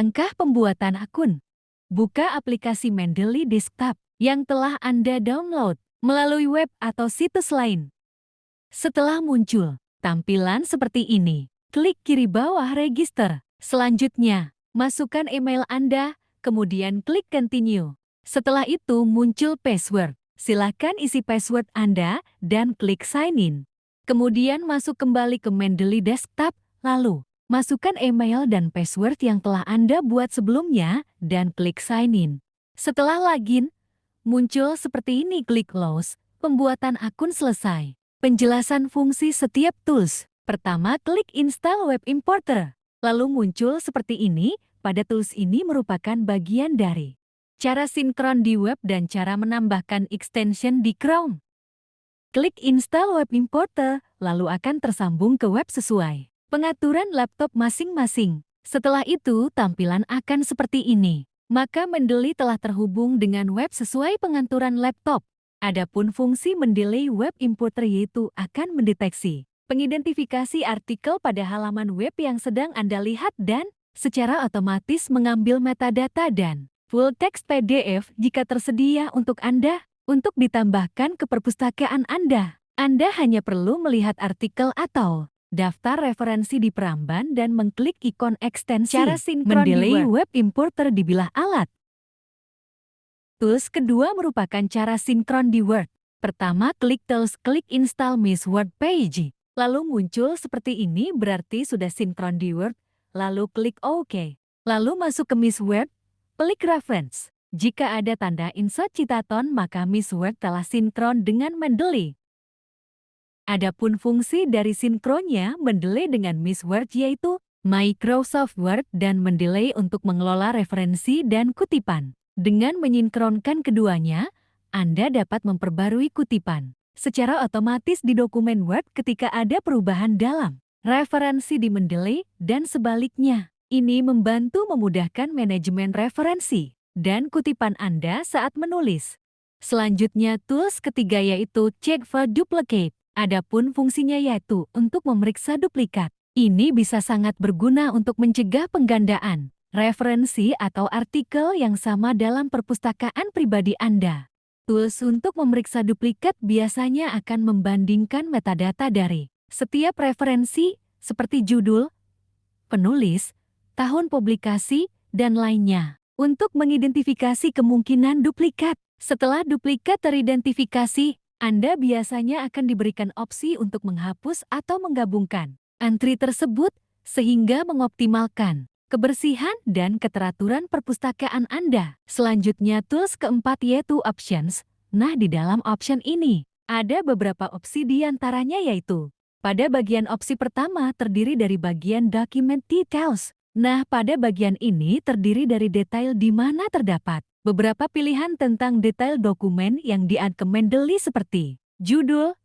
Langkah pembuatan akun. Buka aplikasi Mendeley Desktop yang telah Anda download melalui web atau situs lain. Setelah muncul tampilan seperti ini, klik kiri bawah register. Selanjutnya, masukkan email Anda, kemudian klik continue. Setelah itu muncul password. Silakan isi password Anda dan klik sign in. Kemudian masuk kembali ke Mendeley Desktop, lalu masukkan email dan password yang telah Anda buat sebelumnya dan klik sign in. Setelah login, muncul seperti ini, klik close. Pembuatan akun selesai. Penjelasan fungsi setiap tools. Pertama, klik install web importer. Lalu muncul seperti ini. Pada tools ini merupakan bagian dari cara sinkron di web dan cara menambahkan extension di Chrome. Klik install web importer, lalu akan tersambung ke web sesuai pengaturan laptop masing-masing. Setelah itu, tampilan akan seperti ini. Maka Mendeley telah terhubung dengan web sesuai pengaturan laptop. Adapun fungsi Mendeley Web Importer yaitu akan mendeteksi pengidentifikasi artikel pada halaman web yang sedang Anda lihat dan secara otomatis mengambil metadata dan full text PDF jika tersedia untuk Anda untuk ditambahkan ke perpustakaan Anda. Anda hanya perlu melihat artikel atau daftar referensi di peramban dan mengklik ikon ekstensi. Cara sinkron Mendeley Web Importer di bilah alat. Tools kedua merupakan cara sinkron di Word. Pertama, klik tools, klik install Miss Word Page. Lalu muncul seperti ini, berarti sudah sinkron di Word. Lalu klik OK. Lalu masuk ke Miss Word, klik reference. Jika ada tanda insert citaton, maka Miss Word telah sinkron dengan Mendeley. Adapun fungsi dari sinkronnya Mendeley dengan Miss Word yaitu Microsoft Word dan Mendeley untuk mengelola referensi dan kutipan. Dengan menyinkronkan keduanya, Anda dapat memperbarui kutipan secara otomatis di dokumen Word ketika ada perubahan dalam referensi di Mendeley dan sebaliknya. Ini membantu memudahkan manajemen referensi dan kutipan Anda saat menulis. Selanjutnya, tools ketiga yaitu Check for Duplicate. Adapun fungsinya yaitu untuk memeriksa duplikat. Ini bisa sangat berguna untuk mencegah penggandaan referensi atau artikel yang sama dalam perpustakaan pribadi Anda. Tools untuk memeriksa duplikat biasanya akan membandingkan metadata dari setiap referensi seperti judul, penulis, tahun publikasi, dan lainnya untuk mengidentifikasi kemungkinan duplikat. Setelah duplikat teridentifikasi, Anda biasanya akan diberikan opsi untuk menghapus atau menggabungkan entry tersebut sehingga mengoptimalkan kebersihan dan keteraturan perpustakaan Anda. Selanjutnya, tools keempat yaitu Options. Nah, di dalam option ini ada beberapa opsi, di antaranya yaitu pada bagian opsi pertama terdiri dari bagian Document Details. Nah, pada bagian ini terdiri dari detail di mana terdapat beberapa pilihan tentang detail dokumen yang di-add ke Mendeley seperti judul,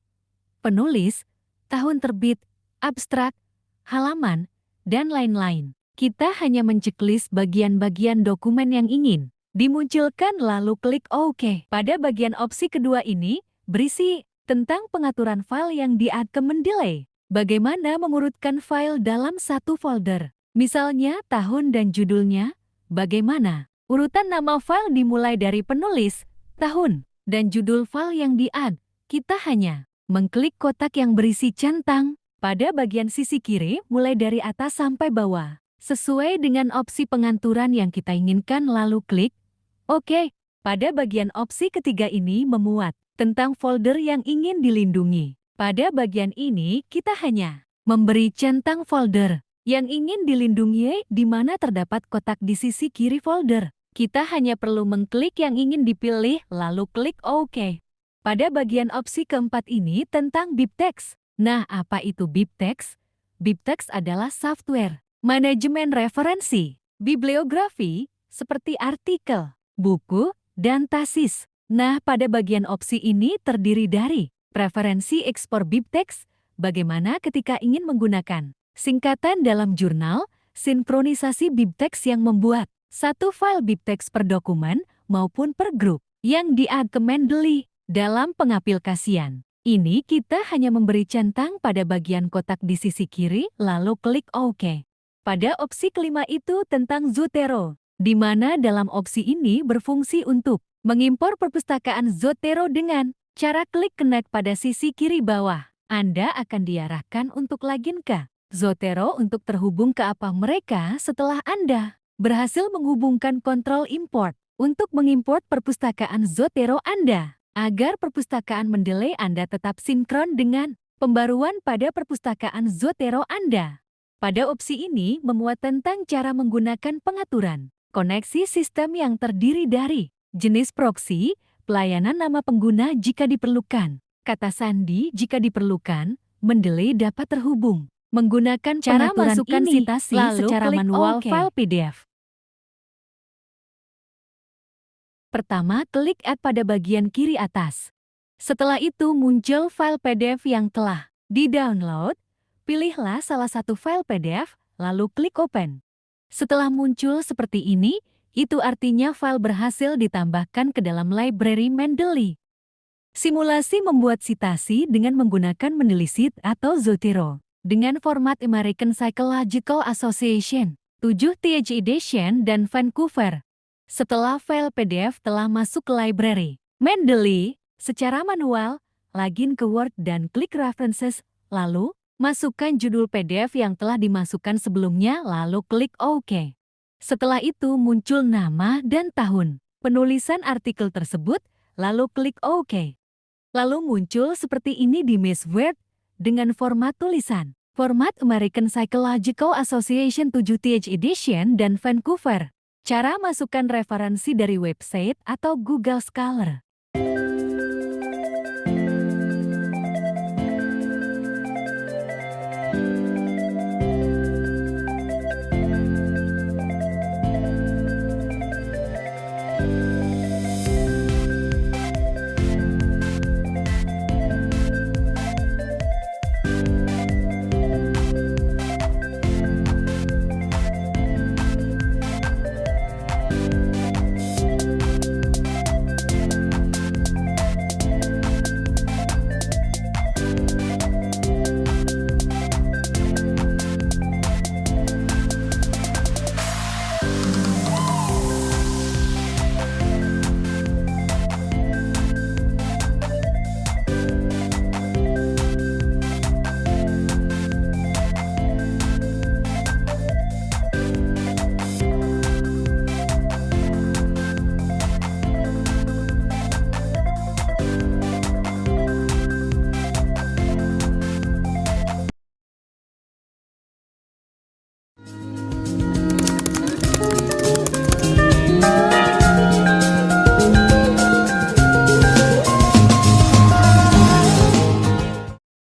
penulis, tahun terbit, abstrak, halaman, dan lain-lain. Kita hanya menceklis bagian-bagian dokumen yang ingin dimunculkan lalu klik OK. Pada bagian opsi kedua ini berisi tentang pengaturan file yang di-add ke Mendeley. Bagaimana mengurutkan file dalam satu folder. Misalnya tahun dan judulnya, bagaimana urutan nama file dimulai dari penulis, tahun, dan judul file yang di-add. Kita hanya mengklik kotak yang berisi centang pada bagian sisi kiri mulai dari atas sampai bawah. Sesuai dengan opsi pengaturan yang kita inginkan lalu klik OK. Pada bagian opsi ketiga ini memuat tentang folder yang ingin dilindungi. Pada bagian ini kita hanya memberi centang folder yang ingin dilindungi di mana terdapat kotak di sisi kiri folder. Kita hanya perlu mengklik yang ingin dipilih lalu klik OK. Pada bagian opsi keempat ini tentang BibTeX. Nah, apa itu BibTeX? BibTeX adalah software manajemen referensi, bibliografi, seperti artikel, buku, dan tesis. Nah, pada bagian opsi ini terdiri dari preferensi ekspor BibTeX, bagaimana ketika ingin menggunakan singkatan dalam jurnal, sinkronisasi BibTeX yang membuat satu file BibTeX per dokumen maupun per grup yang di-add ke Mendeley dalam pengaplikasian. Ini kita hanya memberi centang pada bagian kotak di sisi kiri lalu klik OK. Pada opsi kelima itu tentang Zotero, di mana dalam opsi ini berfungsi untuk mengimpor perpustakaan Zotero dengan cara klik connect pada sisi kiri bawah. Anda akan diarahkan untuk login ke Zotero untuk terhubung ke apa mereka setelah Anda berhasil menghubungkan kontrol import untuk mengimport perpustakaan Zotero Anda. Agar perpustakaan Mendeley Anda tetap sinkron dengan pembaruan pada perpustakaan Zotero Anda. Pada opsi ini memuat tentang cara menggunakan pengaturan koneksi sistem yang terdiri dari jenis proxy, pelayanan nama pengguna jika diperlukan, kata sandi jika diperlukan. Mendeley dapat terhubung menggunakan cara Pengaturan masukkan ini, citasi lalu secara klik manual OK. file PDF. Pertama, klik Add pada bagian kiri atas. Setelah itu muncul file PDF yang telah di-download. Pilihlah salah satu file PDF, lalu klik Open. Setelah muncul seperti ini, itu artinya file berhasil ditambahkan ke dalam library Mendeley. Simulasi membuat citasi dengan menggunakan Mendeley Sheet atau Zotero dengan format American Psychological Association, 7th edition dan Vancouver. Setelah file PDF telah masuk ke library Mendeley, secara manual, login ke Word dan klik References, lalu masukkan judul PDF yang telah dimasukkan sebelumnya lalu klik OK. Setelah itu muncul nama dan tahun penulisan artikel tersebut, lalu klik OK. Lalu muncul seperti ini di Miss Word dengan format tulisan. Format American Psychological Association 7th edition dan Vancouver. Cara masukkan referensi dari website atau Google Scholar.